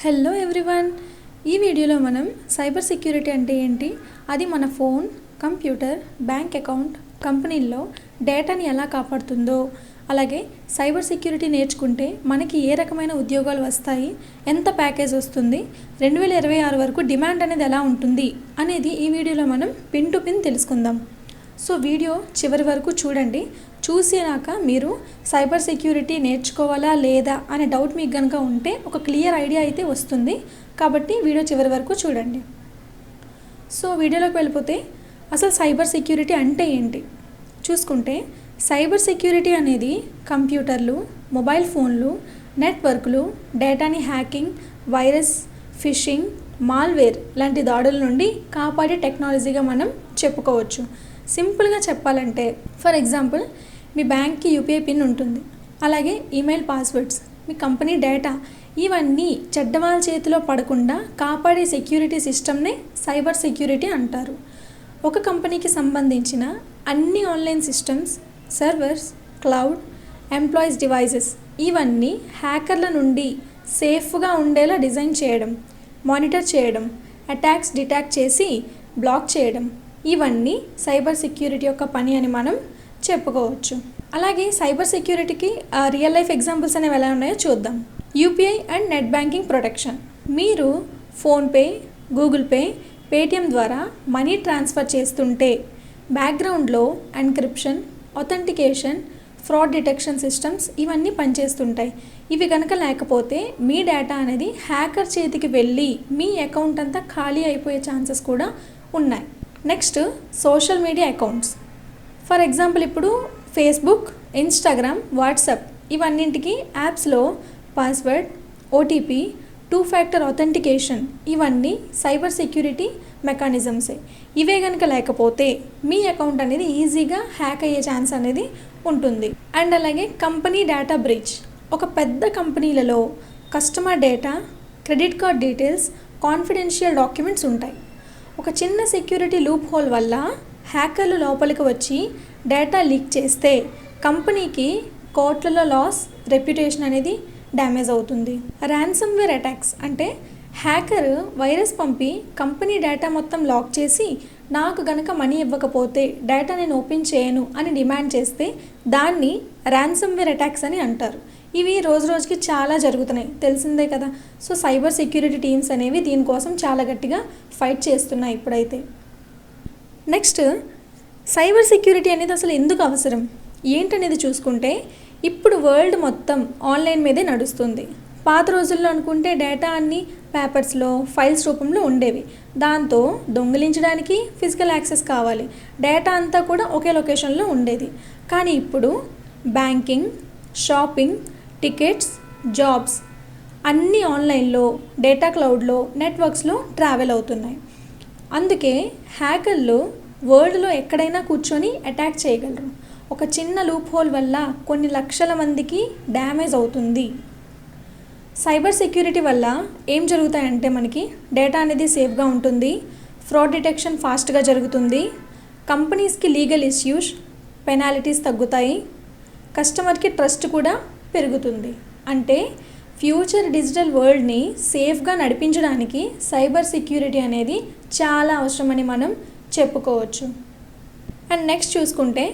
Hello everyone, ఈ వీడియోలో మనం సైబర్ సెక్యూరిటీ అంటే ఏంటి, అది మన ఫోన్, కంప్యూటర్, బ్యాంక్ అకౌంట్, కంపెనీల్లో డేటాని ఎలా కాపాడుతుందో, అలాగే సైబర్ సెక్యూరిటీ నేర్చుకుంటే మనకి ఏ రకమైన ఉద్యోగాలు వస్తాయి, ఎంత ప్యాకేజ్ వస్తుంది, 2026 వరకు డిమాండ్ అనేది ఎలా ఉంటుంది అనేది ఈ వీడియోలో మనం పిన్ టు పిన్ తెలుసుకుందాం. సో వీడియో చివరి వరకు చూడండి. చూసినాక మీరు సైబర్ సెక్యూరిటీ నేర్చుకోవాలా లేదా అనే డౌట్ మీకు కనుక ఉంటే ఒక క్లియర్ ఐడియా అయితే వస్తుంది. కాబట్టి వీడియో చివరి వరకు చూడండి. సో వీడియోలోకి వెళ్ళిపోతే అసలు సైబర్ సెక్యూరిటీ అంటే ఏంటి చూసుకుంటే, సైబర్ సెక్యూరిటీ అనేది కంప్యూటర్లు, మొబైల్ ఫోన్లు, నెట్వర్క్లు, డేటాని హ్యాకింగ్, వైరస్, ఫిషింగ్, మాల్వేర్ లాంటి దాడుల నుండి కాపాడే టెక్నాలజీగా మనం చెప్పుకోవచ్చు. సింపుల్గా చెప్పాలంటే, ఫర్ ఎగ్జాంపుల్ మీ బ్యాంక్కి యూపీఐ పిన్ ఉంటుంది, అలాగే ఈమెయిల్ పాస్వర్డ్స్, మీ కంపెనీ డేటా, ఇవన్నీ చెడ్డవాళ్ళ చేతిలో పడకుండా కాపాడే సెక్యూరిటీ సిస్టమ్నే సైబర్ సెక్యూరిటీ అంటారు. ఒక కంపెనీకి సంబంధించిన అన్ని online systems, servers, cloud, employees devices, ఇవన్నీ హ్యాకర్ల నుండి సేఫ్గా ఉండేలా డిజైన్ చేయడం, మానిటర్ చేయడం, అటాక్స్ డిటెక్ట్ చేసి బ్లాక్ చేయడం, ఇవన్నీ సైబర్ సెక్యూరిటీ యొక్క పని అని మనం చెప్పుకోవచ్చు. అలాగే సైబర్ సెక్యూరిటీకి రియల్ లైఫ్ ఎగ్జాంపుల్స్ అనేవి ఎలా ఉన్నాయో చూద్దాం. UPI and net banking protection. మీరు ఫోన్పే, గూగుల్ పే, పేటిఎం ద్వారా మనీ ట్రాన్స్ఫర్ చేస్తుంటే బ్యాక్గ్రౌండ్లో encryption, authentication, fraud detection systems ఇవన్నీ పనిచేస్తుంటాయి. ఇవి కనుక లేకపోతే మీ డేటా అనేది హ్యాకర్ చేతికి వెళ్ళి మీ అకౌంట్ అంతా ఖాళీ అయిపోయే ఛాన్సెస్ కూడా ఉన్నాయి. Next, social media accounts. For example ఇప్పుడు ఫేస్బుక్, ఇన్స్టాగ్రామ్, వాట్సాప్ ఇవన్నింటికి యాప్స్లో పాస్వర్డ్, ఓటీపీ, 2 ఫ్యాక్టర్ ఆథెంటికేషన్ ఇవన్నీ సైబర్ సెక్యూరిటీ మెకానిజమ్సే. ఇవే కనుక లేకపోతే మీ అకౌంట్ అనేది ఈజీగా హ్యాక్ అయ్యే ఛాన్స్ అనేది ఉంటుంది. అండ్ అలాగే కంపెనీ డేటా బ్రీచ్. ఒక పెద్ద కంపెనీలలో customer data, credit card details, confidential documents ఉంటాయి. ఒక చిన్న సెక్యూరిటీ లూప్ హోల్ వల్ల హ్యాకర్లు లోపలికి వచ్చి డేటా లీక్ చేస్తే కంపెనీకి కోట్లలో లాస్, రెప్యుటేషన్ అనేది డ్యామేజ్ అవుతుంది. ర్యాన్సమ్వేర్ అటాక్స్ అంటే హ్యాకర్ వైరస్ పంపి కంపెనీ డేటా మొత్తం లాక్ చేసి నాకు గనక మనీ ఇవ్వకపోతే డేటా నేను ఓపెన్ చేయను అని డిమాండ్ చేస్తే దాన్ని ర్యాన్సమ్వేర్ అటాక్స్ అని అంటారు. ఇవి రోజు రోజుకి చాలా జరుగుతున్నాయి, తెలిసిందే కదా. సో సైబర్ సెక్యూరిటీ టీమ్స్ అనేవి దీనికోసం చాలా గట్టిగా ఫైట్ చేస్తున్నాయి ఇప్పుడైతే. నెక్స్ట్, సైబర్ సెక్యూరిటీ అనేది అసలు ఎందుకు అవసరం ఏంటనేది చూసుకుంటే, ఇప్పుడు వరల్డ్ మొత్తం ఆన్లైన్ మీదే నడుస్తుంది. పాత రోజుల్లో అనుకుంటే డేటా అన్ని పేపర్స్లో, ఫైల్స్ రూపంలో ఉండేవి. దాంతో దొంగిలించడానికి ఫిజికల్ యాక్సెస్ కావాలి, డేటా అంతా కూడా ఒకే లొకేషన్లో ఉండేది. కానీ ఇప్పుడు బ్యాంకింగ్, షాపింగ్, టికెట్స్, జాబ్స్ అన్నీ ఆన్లైన్లో, డేటా క్లౌడ్లో, నెట్వర్క్స్లో ట్రావెల్ అవుతున్నాయి. అందుకే హ్యాకర్లు వరల్డ్లో ఎక్కడైనా కూర్చొని అటాక్ చేయగలరు. ఒక చిన్న లూప్ హోల్ వల్ల కొన్ని లక్షల మందికి డ్యామేజ్ అవుతుంది. సైబర్ సెక్యూరిటీ వల్ల ఏం జరుగుతాయంటే, మనకి డేటా అనేది సేఫ్గా ఉంటుంది, ఫ్రాడ్ డిటెక్షన్ ఫాస్ట్గా జరుగుతుంది, కంపెనీస్కి లీగల్ ఇష్యూస్, పెనాల్టీస్ తగ్గుతాయి, కస్టమర్కి ట్రస్ట్ కూడా పెరుగుతుంది. అంటే ఫ్యూచర్ డిజిటల్ వరల్డ్ని సేఫ్గా నడిపించడానికి సైబర్ సెక్యూరిటీ అనేది చాలా అవసరమని మనం చెప్పుకోవచ్చు. అండ్ నెక్స్ట్ చూసుకుంటే,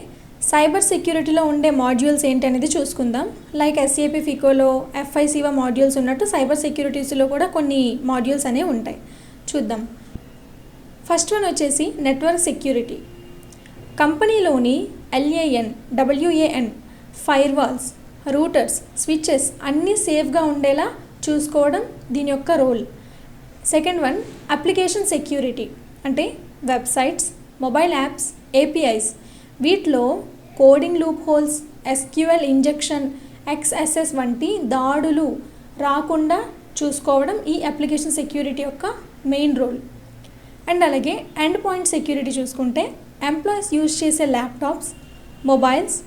సైబర్ సెక్యూరిటీలో ఉండే మాడ్యూల్స్ ఏంటి అనేది చూసుకుందాం. లైక్ ఎస్ఏపీ, ఫికోలో, ఎఫ్ఐసివా మాడ్యూల్స్ ఉన్నట్టు సైబర్ సెక్యూరిటీస్లో కూడా కొన్ని మాడ్యూల్స్ అనేవి ఉంటాయి. చూద్దాం. ఫస్ట్ వన్ వచ్చేసి నెట్వర్క్ సెక్యూరిటీ. కంపెనీలోని LAN, WAN, firewalls, routers, switches అన్నీ సేఫ్గా ఉండేలా చూసుకోవడం దీని యొక్క role. Second one, application security. అంటే వెబ్సైట్స్, మొబైల్ యాప్స్, APIs వీటిలో coding loopholes, SQL injection, XSS వంటి దాడులు రాకుండా చూసుకోవడం ఈ అప్లికేషన్ సెక్యూరిటీ యొక్క మెయిన్ రోల్. అండ్ అలాగే ఎండ్ పాయింట్ సెక్యూరిటీ చూసుకుంటే, ఎంప్లాయీస్ యూజ్ చేసే ల్యాప్టాప్స్, మొబైల్స్,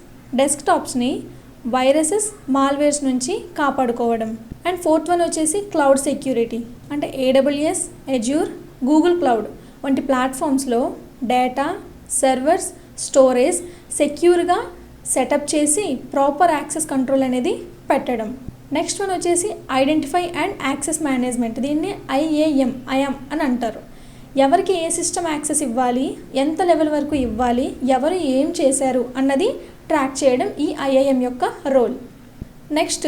డెస్క్టాప్స్ని వైరసెస్, మాల్వేర్స్ నుంచి కాపాడుకోవడం. అండ్ ఫోర్త్ వన్ వచ్చేసి క్లౌడ్ సెక్యూరిటీ. అంటే AWS, Azure, గూగుల్ క్లౌడ్ వంటి ప్లాట్ఫామ్స్లో డేటా, సర్వర్స్, స్టోరేజ్ సెక్యూర్గా సెటప్ చేసి ప్రాపర్ యాక్సెస్ కంట్రోల్ అనేది పెట్టడం. నెక్స్ట్ వన్ వచ్చేసి ఐడెంటిఫై అండ్ యాక్సెస్ మేనేజ్మెంట్, దీన్ని ఐఏఎం అని అంటారు. ఎవరికి ఏ సిస్టమ్ యాక్సెస్ ఇవ్వాలి, ఎంత లెవెల్ వరకు ఇవ్వాలి, ఎవరు ఏం చేశారు అన్నది ట్రాక్ చేయడం ఈ ఐఏఎం యొక్క role. Next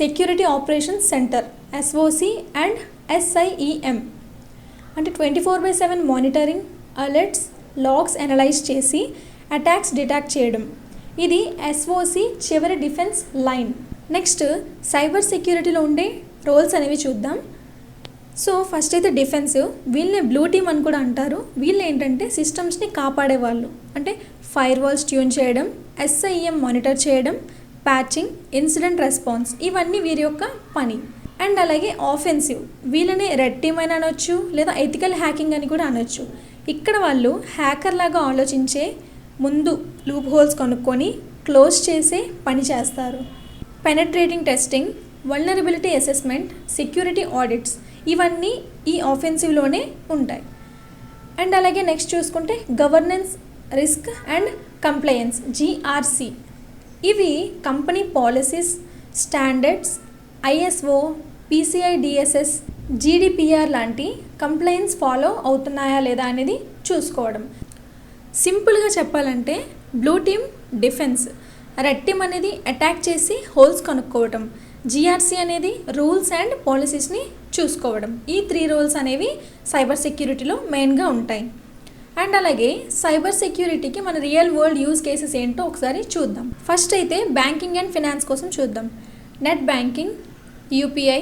security operations centre, SOC and SIEM అంటే 24/7 మానిటరింగ్, అలర్ట్స్, లాగ్స్ అనలైజ్ చేసి అటాక్స్ డిటెక్ట్ చేయడం. ఇది ఎస్ఓసి చివరి డిఫెన్స్ లైన్. నెక్స్ట్ సైబర్ సెక్యూరిటీలో ఉండే రోల్స్ అనేవి చూద్దాం. సో ఫస్ట్ అయితే డిఫెన్స్, వీళ్ళని బ్లూ టీమ్ అని కూడా అంటారు. వీళ్ళు ఏంటంటే సిస్టమ్స్ని కాపాడే వాళ్ళు, అంటే ఫైర్ వాల్స్ ట్యూన్ చేయడం, ఎస్ఐఎం మానిటర్ చేయడం, ప్యాచింగ్, ఇన్సిడెంట్ రెస్పాన్స్, ఇవన్నీ వీరి యొక్క పని. అండ్ అలాగే ఆఫెన్సివ్, వీళ్ళని రెడ్ టీమ్ అని అనొచ్చు, లేదా ఎథికల్ హ్యాకింగ్ అని కూడా అనొచ్చు. ఇక్కడ వాళ్ళు హ్యాకర్ లాగా ఆలోచించే ముందు లూప్ హోల్స్ కనుక్కొని క్లోజ్ చేసే పని చేస్తారు. Penetrating testing, vulnerability assessment, security audits, ఇవన్నీ ఈ ఆఫెన్సివ్లోనే ఉంటాయి. అండ్ అలాగే నెక్స్ట్ చూసుకుంటే governance, risk and compliance, GRC. ఇవి company policies, standards, ISO, PCI DSS, GDPR లాంటి కంప్లయన్స్ ఫాలో అవుతున్నాయా లేదా అనేది చూసుకోవడం. సింపుల్గా చెప్పాలంటే blue team defence, red team అనేది అటాక్ చేసి హోల్స్ కనుక్కోవడం, GRC అనేది రూల్స్ అండ్ పాలసీస్ని చూసుకోవడం. ఈ 3 రోల్స్ అనేవి సైబర్ సెక్యూరిటీలో మెయిన్గా ఉంటాయి. అండ్ అలాగే సైబర్ సెక్యూరిటీకి మన రియల్ వరల్డ్ యూజ్ కేసెస్ ఏంటో ఒకసారి చూద్దాం. ఫస్ట్ అయితే బ్యాంకింగ్ అండ్ ఫినాన్స్ కోసం చూద్దాం. Net banking, UPI,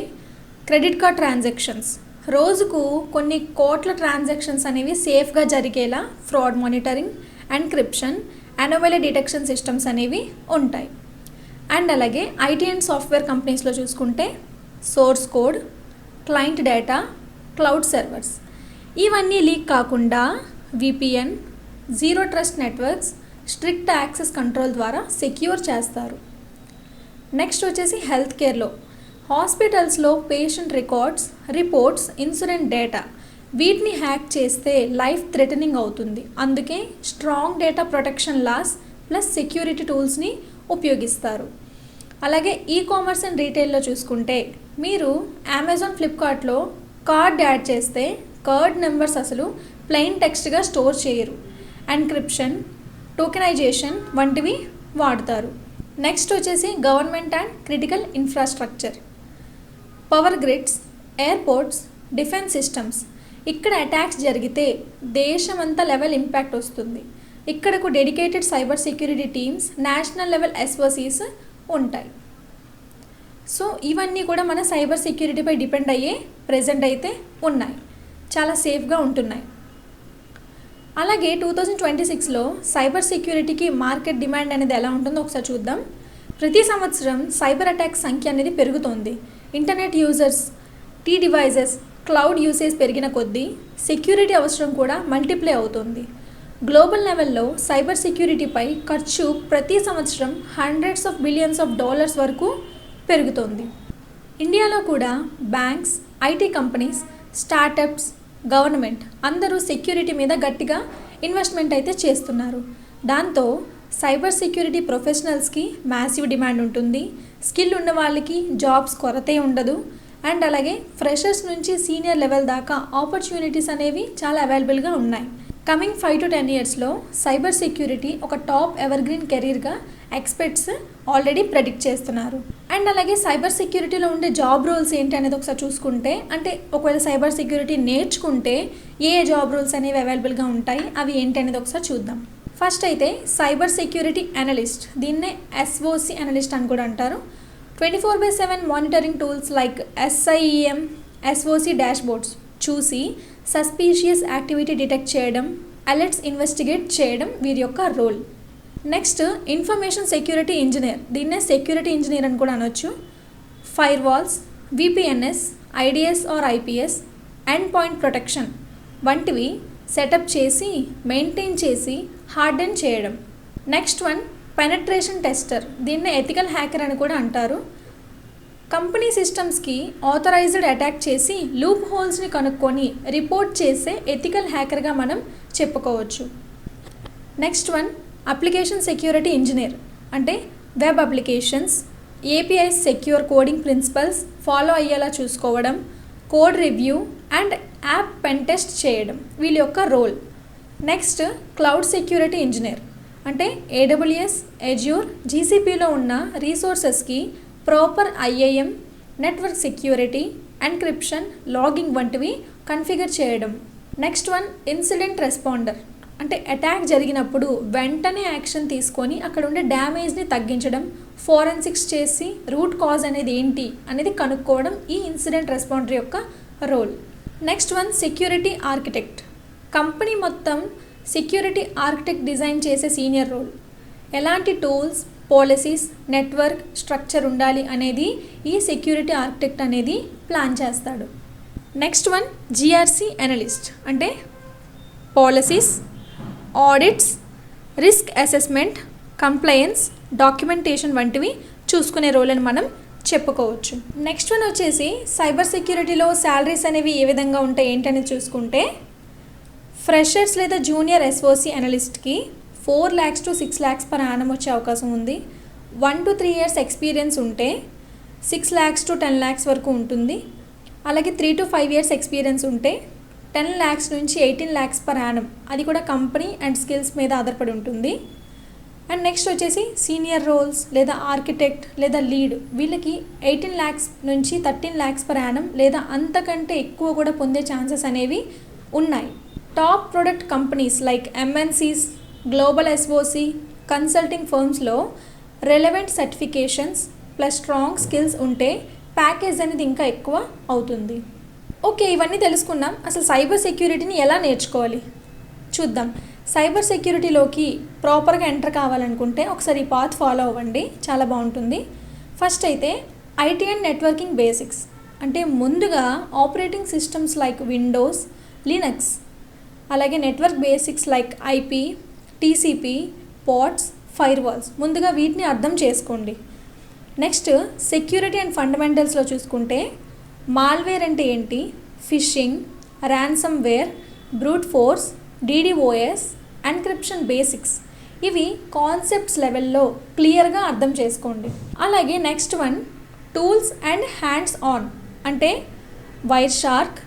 credit card transactions. రోజుకు కొన్ని కోట్ల ట్రాన్సాక్షన్స్ అనేవి సేఫ్గా జరిగేలా fraud monitoring, encryption, anomaly detection systems అనేవి ఉంటాయి. అండ్ అలాగే IT అండ్ సాఫ్ట్వేర్ కంపెనీస్లో చూసుకుంటే source code, client data, cloud servers, ఇవన్నీ లీక్ కాకుండా VPN, zero trust networks, strict access control ద్వారా సెక్యూర్ చేస్తారు. నెక్స్ట్ వచ్చేసి హెల్త్ కేర్లో హాస్పిటల్స్లో పేషెంట్ రిపోర్ట్స్, ఇన్సూరెన్స్ డేటా, వీటిని హ్యాక్ చేస్తే లైఫ్ థ్రెటనింగ్ అవుతుంది. అందుకే strong data protection loss plus security టూల్స్ని ఉపయోగిస్తారు. అలాగే కామర్స్ అండ్ రీటైల్లో చూసుకుంటే మీరు అమెజాన్, ఫ్లిప్కార్ట్లో కార్డ్ యాడ్ చేస్తే కార్డ్ నెంబర్స్ అసలు ప్లెయిన్ టెక్స్ట్గా స్టోర్ చేయరు. ఎన్క్రిప్షన్, టోకెనైజేషన్ వంటివి వాడతారు. నెక్స్ట్ వచ్చేసి government and critical infrastructure, power grids, airports, defence systems. ఇక్కడ అటాక్స్ జరిగితే దేశమంతా లెవెల్ ఇంపాక్ట్ వస్తుంది. ఇక్కడకు dedicated cyber security teams, national level SOCs ఉంటాయి. సో ఇవన్నీ కూడా మన సైబర్ సెక్యూరిటీపై డిపెండ్ అయ్యే ప్రెజెంట్ అయితే ఉన్నాయి, చాలా సేఫ్గా ఉంటున్నాయి. అలాగే 2026లో సైబర్ సెక్యూరిటీకి మార్కెట్ డిమాండ్ అనేది ఎలా ఉంటుందో ఒకసారి చూద్దాం. ప్రతి సంవత్సరం సైబర్ అటాక్స్ సంఖ్య అనేది పెరుగుతోంది. Internet users, devices, cloud usage పెరిగిన కొద్దీ సెక్యూరిటీ అవసరం కూడా మల్టిప్లై అవుతుంది. గ్లోబల్ లెవెల్లో సైబర్ సెక్యూరిటీపై ఖర్చు ప్రతి సంవత్సరం $100 of billions వరకు పెరుగుతోంది. ఇండియాలో కూడా banks, IT companies, startups, government అందరూ సెక్యూరిటీ మీద గట్టిగా ఇన్వెస్ట్మెంట్ అయితే చేస్తున్నారు. దాంతో సైబర్ సెక్యూరిటీ ప్రొఫెషనల్స్కి మ్యాసివ్ డిమాండ్ ఉంటుంది. స్కిల్ ఉన్న వాళ్ళకి జాబ్స్ కొరతే ఉండదు. అండ్ అలాగే ఫ్రెషర్స్ నుంచి సీనియర్ లెవెల్ దాకా ఆపర్చునిటీస్ అనేవి చాలా అవైలబుల్గా ఉన్నాయి. కమింగ్ 5 to 10 yearsలో సైబర్ సెక్యూరిటీ ఒక టాప్ ఎవర్గ్రీన్ కెరీర్గా ఎక్స్పర్ట్స్ ఆల్రెడీ ప్రెడిక్ట్ చేస్తున్నారు. అండ్ అలాగే సైబర్ సెక్యూరిటీలో ఉండే జాబ్ రోల్స్ ఏంటి అనేది ఒకసారి చూసుకుంటే, అంటే ఒకవేళ సైబర్ సెక్యూరిటీ నేర్చుకుంటే ఏ జాబ్ రోల్స్ అనేవి అవైలబుల్గా ఉంటాయి, అవి ఏంటి అనేది ఒకసారి చూద్దాం. ఫస్ట్ అయితే సైబర్ సెక్యూరిటీ అనలిస్ట్, దీన్నే SOC అనలిస్ట్ అని కూడా అంటారు. 24/7 monitoring tools like SIEM, SOC dashboards చూసి సస్పీషియస్ యాక్టివిటీ డిటెక్ట్ చేయడం, అలర్ట్స్ ఇన్వెస్టిగేట్ చేయడం వీరి యొక్క role. Next information security engineer, దీన్నే సెక్యూరిటీ ఇంజనీర్ అని కూడా అనొచ్చు. Firewalls, VPNs, IDS or IPS, endpoint protection వంటివి సెటప్ చేసి మెయింటైన్ చేసి హార్డెన్ చేయడం. నెక్స్ట్ వన్ పెనట్రేషన్ టెస్టర్, దీన్నే ఎథికల్ హ్యాకర్ అని కూడా అంటారు. కంపెనీ సిస్టమ్స్కి ఆథరైజ్డ్ అటాక్ చేసి లూప్ హోల్స్ని కనుక్కొని రిపోర్ట్ చేసే ఎథికల్ హ్యాకర్గా మనం చెప్పుకోవచ్చు. Next one application security engineer, అంటే web applications, APIs secure coding principles follow అయ్యేలా చూసుకోవడం, code review and app pen test చేయడం వీళ్ళ యొక్క role. Next cloud security engineer అంటే AWS, Azure, GCPలో ఉన్న రీసోర్సెస్కి proper IAM, network security, encryption, logging వంటివి కన్ఫిగర్ చేయడం. నెక్స్ట్ వన్ ఇన్సిడెంట్ రెస్పాండర్ అంటే అటాక్ జరిగినప్పుడు వెంటనే యాక్షన్ తీసుకొని అక్కడ ఉండే డ్యామేజ్ని తగ్గించడం, ఫోరెన్సిక్స్ చేసి రూట్ కాజ్ అనేది ఏంటి అనేది కనుక్కోవడం ఈ ఇన్సిడెంట్ రెస్పాండర్ యొక్క role. Next one security architect, company మొత్తం సెక్యూరిటీ ఆర్కిటెక్ట్ డిజైన్ చేసే సీనియర్ రోల్. ఎలాంటి టూల్స్, పాలసీస్, నెట్వర్క్ స్ట్రక్చర్ ఉండాలి అనేది ఈ సెక్యూరిటీ ఆర్కిటెక్ట్ అనేది ప్లాన్ చేస్తాడు. నెక్స్ట్ వన్ GRC అనలిస్ట్ అంటే policies, audits, risk assessment, compliance, documentation వంటివి చూసుకునే రోల్ అని మనం చెప్పుకోవచ్చు. నెక్స్ట్ వన్ వచ్చేసి సైబర్ సెక్యూరిటీలో శాలరీస్ అనేవి ఏ విధంగా ఉంటాయి ఏంటనేది చూసుకుంటే, ఫ్రెషర్స్ లేదా జూనియర్ SOC అనలిస్ట్కి 4 lakhs to 6 lakhs per annum వచ్చే అవకాశం ఉంది. 1 to 3 years ఎక్స్పీరియన్స్ ఉంటే 6 lakhs to 10 lakhs వరకు ఉంటుంది. అలాగే 3 to 5 years ఎక్స్పీరియన్స్ ఉంటే 10 lakhs నుంచి 18 lakhs per annum, అది కూడా కంపెనీ అండ్ స్కిల్స్ మీద ఆధారపడి ఉంటుంది. అండ్ నెక్స్ట్ వచ్చేసి సీనియర్ రోల్స్ లేదా ఆర్కిటెక్ట్ లేదా లీడ్, వీళ్ళకి 18 lakhs నుంచి 13 lakhs per annum లేదా అంతకంటే ఎక్కువ కూడా పొందే ఛాన్సెస్ అనేవి ఉన్నాయి. Top product companies like MNCs, global SOC, consulting ఫర్మ్స్లో relevant certifications plus strong skills ఉంటే ప్యాకేజ్ అనేది ఇంకా ఎక్కువ అవుతుంది. ఓకే, ఇవన్నీ తెలుసుకున్నాం. అసలు సైబర్ సెక్యూరిటీని ఎలా నేర్చుకోవాలి చూద్దాం. సైబర్ సెక్యూరిటీలోకి ప్రాపర్గా ఎంటర్ కావాలనుకుంటే ఒకసారి ఈ పాత్ ఫాలో అవ్వండి, చాలా బాగుంటుంది. ఫస్ట్ అయితే IT అండ్ నెట్వర్కింగ్ బేసిక్స్ అంటే ముందుగా operating systems like Windows, Linux, అలాగే network basics like IP, TCP, ports, firewalls, ముందుగా వీటిని అర్థం చేసుకోండి. నెక్స్ట్ సెక్యూరిటీ అండ్ ఫండమెంటల్స్లో చూసుకుంటే మాల్వేర్ అంటే ఏంటి, phishing, ransomware, brute force, DDoS, encryption basics, ఇవి కాన్సెప్ట్స్ లెవెల్లో క్లియర్గా అర్థం చేసుకోండి. అలాగే next one tools and hands on అంటే Wireshark,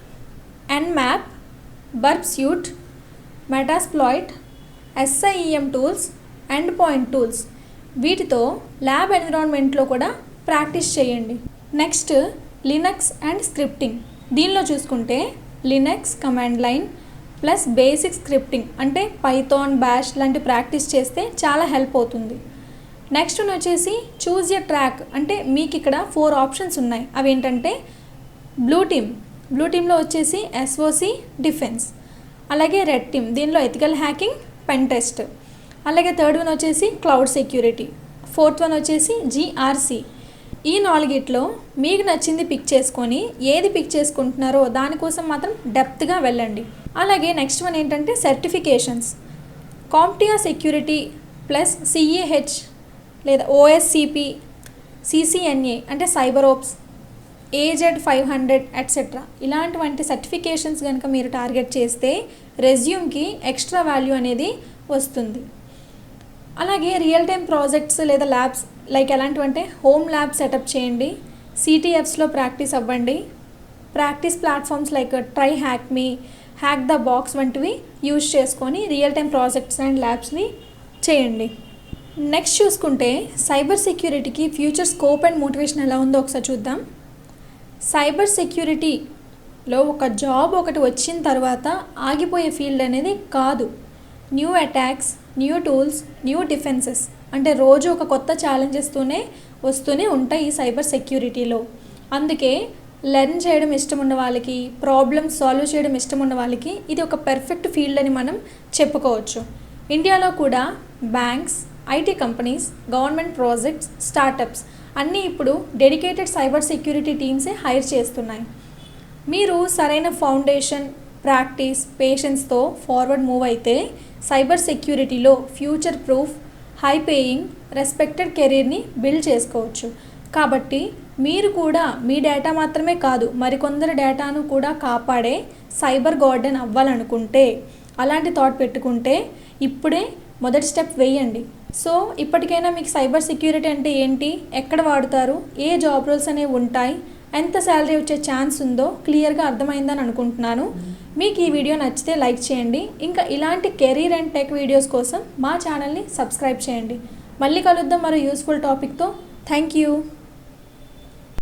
Nmap, Burp Suite, Metasploit, SIEM tools, endpoint tools, వీటితో ల్యాబ్ ఎన్విరాన్మెంట్లో కూడా ప్రాక్టీస్ చేయండి. నెక్స్ట్ లినక్స్ అండ్ స్క్రిప్టింగ్, దీనిలో చూసుకుంటే Linux command line plus basic scripting అంటే పైథాన్, బ్యాష్ లాంటి ప్రాక్టీస్ చేస్తే చాలా హెల్ప్ అవుతుంది. నెక్స్ట్ వన్ వచ్చేసి చూజ్ యర్ ట్రాక్ అంటే మీకు ఇక్కడ 4 ఆప్షన్స్ ఉన్నాయి. అవి ఏంటంటే బ్లూ టీమ్లో వచ్చేసి SOC డిఫెన్స్, అలాగే రెడ్ టీమ్ దీనిలో ఎథికల్ హ్యాకింగ్, పెన్ టెస్ట్, అలాగే థర్డ్ వన్ వచ్చేసి క్లౌడ్ సెక్యూరిటీ, ఫోర్త్ వన్ వచ్చేసి GRC. ఈ 4 మీకు నచ్చింది పిక్ చేసుకొని ఏది పిక్ చేసుకుంటున్నారో దానికోసం మాత్రం డెప్త్గా వెళ్ళండి. అలాగే నెక్స్ట్ వన్ ఏంటంటే సర్టిఫికేషన్స్, కాంప్టియా సెక్యూరిటీ ప్లస్ CAH లేదా OSCP, CCNA అంటే సైబర్ ఓప్స్, AZ500 ఎట్సెట్రా, ఇలాంటి సర్టిఫికేషన్స్ కనుక మీరు టార్గెట్ చేస్తే రెజ్యూమ్కి ఎక్స్ట్రా వాల్యూ అనేది వస్తుంది. అలాగే రియల్ టైమ్ ప్రాజెక్ట్స్ లేదా ల్యాబ్స్ లైక్ ఎలాంటివంటే హోమ్ ల్యాబ్ సెటప్ చేయండి, CTFస్లో ప్రాక్టీస్ అవ్వండి, practice platforms like TryHackMe, Hack The Box వంటివి యూజ్ చేసుకొని రియల్ టైమ్ ప్రాజెక్ట్స్ అండ్ ల్యాబ్స్ని చేయండి. నెక్స్ట్ చూసుకుంటే సైబర్ సెక్యూరిటీకి ఫ్యూచర్ స్కోప్ అండ్ మోటివేషన్ ఎలా ఉందో ఒకసారి చూద్దాం. సైబర్ సెక్యూరిటీలో ఒక జాబ్ ఒకటి వచ్చిన తర్వాత ఆగిపోయే ఫీల్డ్ అనేది కాదు. New attacks, new tools, new defences అంటే రోజు ఒక కొత్త ఛాలెంజెస్తోనే వస్తూనే ఉంటాయి ఈ సైబర్ సెక్యూరిటీలో. అందుకే లెర్న్ చేయడం ఇష్టం ఉన్న వాళ్ళకి, ప్రాబ్లమ్స్ సాల్వ్ చేయడం ఇష్టం ఉన్న వాళ్ళకి ఇది ఒక పర్ఫెక్ట్ ఫీల్డ్ అని మనం చెప్పుకోవచ్చు. ఇండియాలో కూడా banks, IT companies, government projects, startups అన్నీ ఇప్పుడు డెడికేటెడ్ సైబర్ సెక్యూరిటీ టీమ్సే హైర్ చేస్తున్నాయి. మీరు సరైన ఫౌండేషన్, ప్రాక్టీస్, పేషెన్స్తో ఫార్వర్డ్ మూవ్ అయితే సైబర్ సెక్యూరిటీలో future proof, high paying, respected కెరీర్ని బిల్డ్ చేసుకోవచ్చు. కాబట్టి మీరు కూడా మీ డేటా మాత్రమే కాదు మరికొందరి డేటాను కూడా కాపాడే సైబర్ గార్డెన్ అవ్వాలనుకుంటే, అలాంటి థాట్ పెట్టుకుంటే ఇప్పుడే మొదటి స్టెప్ వేయండి. సో ఇప్పటికైనా మీకు సైబర్ సెక్యూరిటీ అంటే ఏంటి, ఎక్కడ వాడతారు, ఏ జాబ్ రోల్స్ అనేవి ఉంటాయి, ఎంత శాలరీ వచ్చే ఛాన్స్ ఉందో క్లియర్గా అర్థమైందని అనుకుంటున్నాను. మీకు ఈ వీడియో నచ్చితే లైక్ చేయండి. ఇంకా ఇలాంటి కెరీర్ అండ్ టెక్ వీడియోస్ కోసం మా ఛానల్ని సబ్స్క్రైబ్ చేయండి. మళ్ళీ కలుద్దాం మరో యూస్ఫుల్ టాపిక్తో. Thank you.